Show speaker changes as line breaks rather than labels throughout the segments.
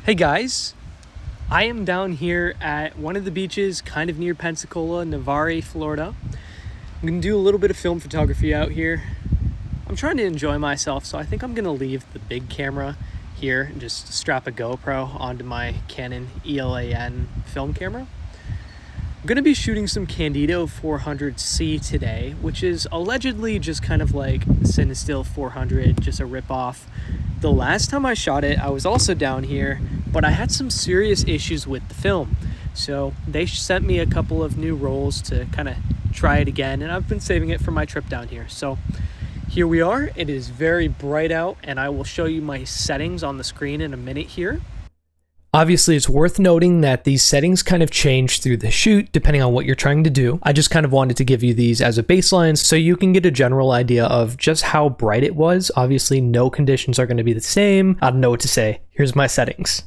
Hey guys, I am down here at one of the beaches kind of near Pensacola, Navarre, Florida. I'm going to do a little bit of film photography out here. I'm trying to enjoy myself, so I think I'm going to leave the big camera here and just strap a GoPro onto my Canon ELAN film camera. I'm going to be shooting some Candido 400C today, which is allegedly just kind of like Cinestill 400, just a ripoff. The last time I shot it, I was also down here, but I had some serious issues with the film. So they sent me a couple of new rolls to kind of try it again, and I've been saving it for my trip down here. So here we are. It is very bright out, and I will show you my settings on the screen in a minute here. Obviously, it's worth noting that these settings kind of change through the shoot depending on what you're trying to do. I just kind of wanted to give you these as a baseline so you can get a general idea of just how bright it was. Obviously, no conditions are going to be the same. I don't know what to say. Here's my settings.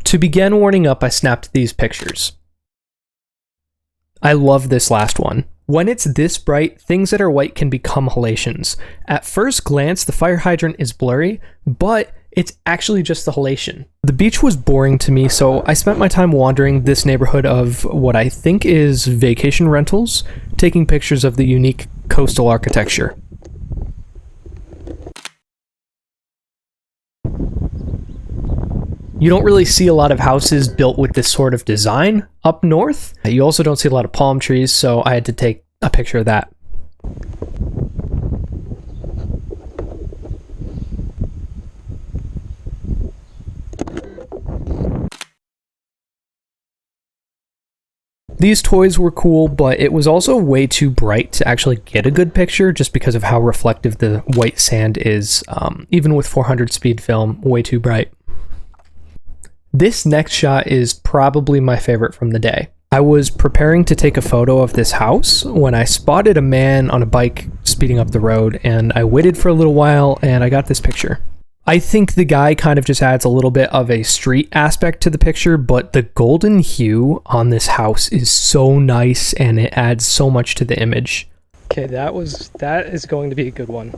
To begin warming up, I snapped these pictures. I love this last one. When it's this bright, things that are white can become halations. At first glance, the fire hydrant is blurry, but it's actually just the halation. The beach was boring to me, so I spent my time wandering this neighborhood of what I think is vacation rentals, taking pictures of the unique coastal architecture. You don't really see a lot of houses built with this sort of design up north. You also don't see a lot of palm trees, so I had to take a picture of that. These toys were cool, but it was also way too bright to actually get a good picture just because of how reflective the white sand is. Even with 400 speed film, way too bright. This next shot is probably my favorite from the day. I was preparing to take a photo of this house when I spotted a man on a bike speeding up the road, and I waited for a little while and I got this picture. I think the guy kind of just adds a little bit of a street aspect to the picture, but the golden hue on this house is so nice and it adds so much to the image. Okay, that is going to be a good one.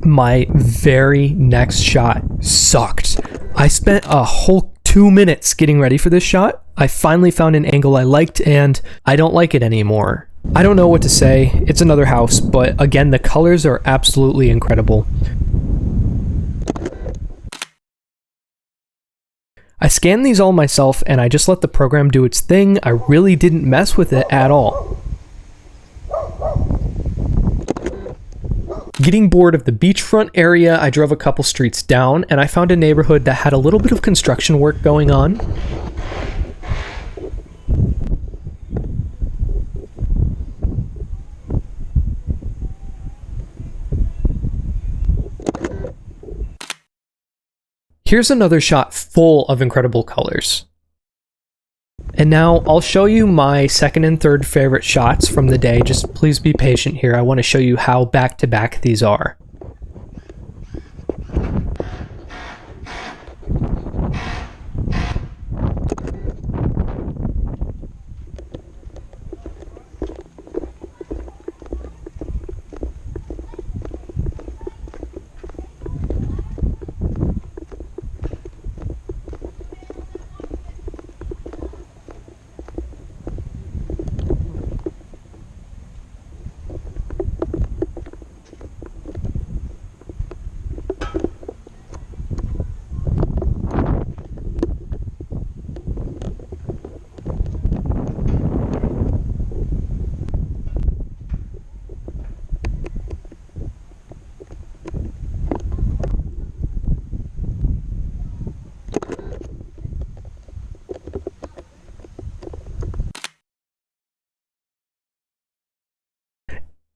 My very next shot sucked. I spent a whole 2 minutes getting ready for this shot. I finally found an angle I liked, and I don't like it anymore. I don't know what to say. It's another house, but again, the colors are absolutely incredible. I scanned these all myself, and I just let the program do its thing. I really didn't mess with it at all. Getting bored of the beachfront area, I drove a couple streets down and I found a neighborhood that had a little bit of construction work going on. Here's another shot full of incredible colors. And now I'll show you my second and third favorite shots from the day. Just please be patient here. I want to show you how back-to-back these are.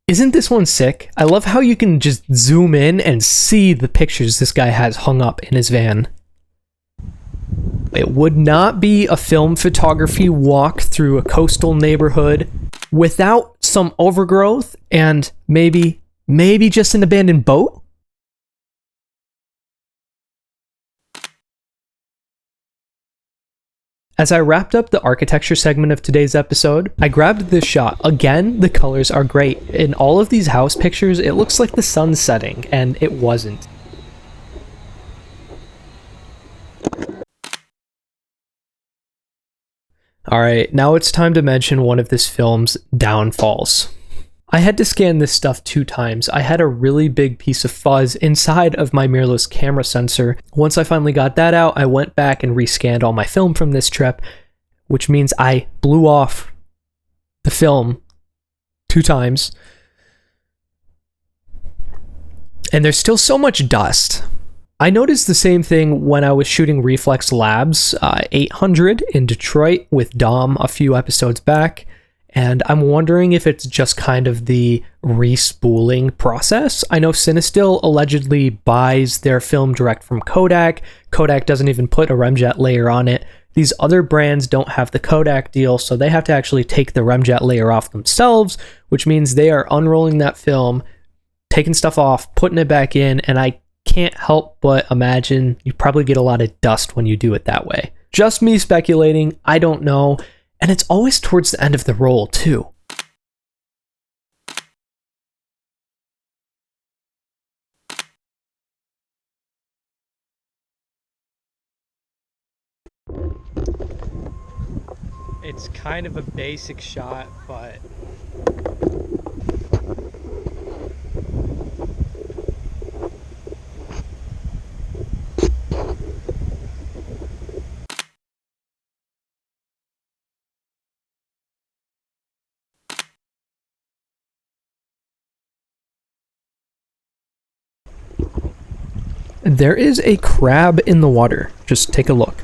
Isn't this one sick? I love how you can just zoom in and see the pictures this guy has hung up in his van. It would not be a film photography walk through a coastal neighborhood without some overgrowth and maybe Maybe just an abandoned boat? As I wrapped up the architecture segment of today's episode, I grabbed this shot. Again, the colors are great. In all of these house pictures, it looks like the sun's setting, and it wasn't. Alright, now it's time to mention one of this film's downfalls. I had to scan this stuff 2 times. I had a really big piece of fuzz inside of my mirrorless camera sensor. Once I finally got that out, I went back and rescanned all my film from this trip, which means I blew off the film 2 times. And there's still so much dust. I noticed the same thing when I was shooting Reflex Labs 800 in Detroit with Dom a few episodes back. And I'm wondering if it's just kind of the respooling process. I know Cinestill allegedly buys their film direct from Kodak. Kodak doesn't even put a remjet layer on it. These other brands don't have the Kodak deal, so they have to actually take the remjet layer off themselves, which means they are unrolling that film, taking stuff off, putting it back in, and I can't help but imagine you probably get a lot of dust when you do it that way. Just me speculating, I don't know. And it's always towards the end of the roll, too. It's kind of a basic shot, but there is a crab in the water. Just take a look.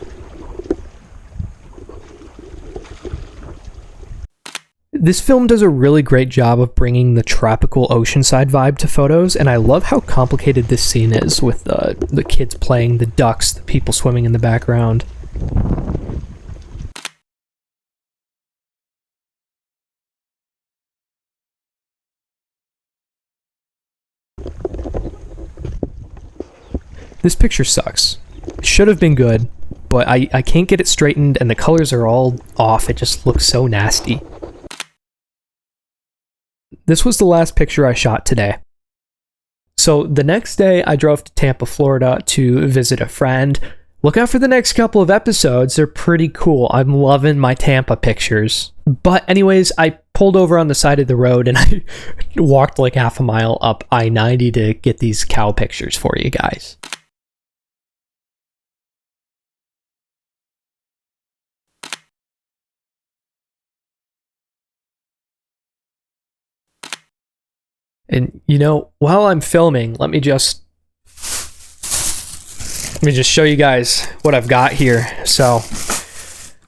This film does a really great job of bringing the tropical oceanside vibe to photos, and I love how complicated this scene is with the kids playing, the ducks, the people swimming in the background. This picture sucks. It should have been good, but I can't get it straightened and the colors are all off. It just looks so nasty. This was the last picture I shot today. So the next day I drove to Tampa, Florida to visit a friend. Look out for the next couple of episodes. They're pretty cool. I'm loving my Tampa pictures. But anyways, I pulled over on the side of the road and I walked like half a mile up I-90 to get these cow pictures for you guys. And you know, while I'm filming, let me just show you guys what I've got here. So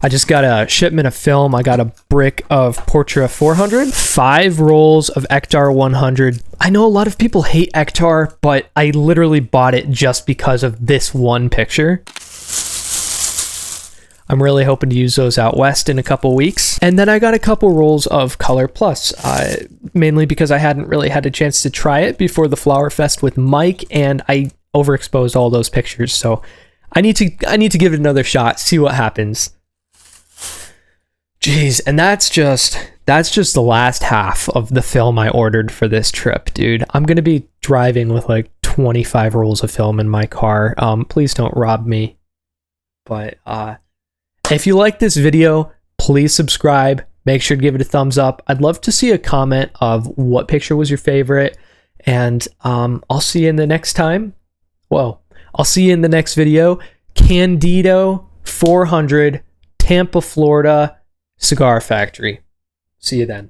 I just got a shipment of film. I got a brick of Portra 400, 5 rolls of Ektar 100. I know a lot of people hate Ektar, but I literally bought it just because of this one picture. I'm really hoping to use those out west in a couple weeks. And then I got a couple rolls of Color Plus, mainly because I hadn't really had a chance to try it before the Flower Fest with Mike, and I overexposed all those pictures. So I need to give it another shot, see what happens. Jeez, and that's just the last half of the film I ordered for this trip, dude. I'm gonna be driving with like 25 rolls of film in my car. Please don't rob me. But if you like this video, please subscribe. Make sure to give it a thumbs up. I'd love to see a comment of what picture was your favorite. And I'll see you in the next time. Whoa. I'll see you in the next video. Candido 400, Tampa, Florida, Cigar Factory. See you then.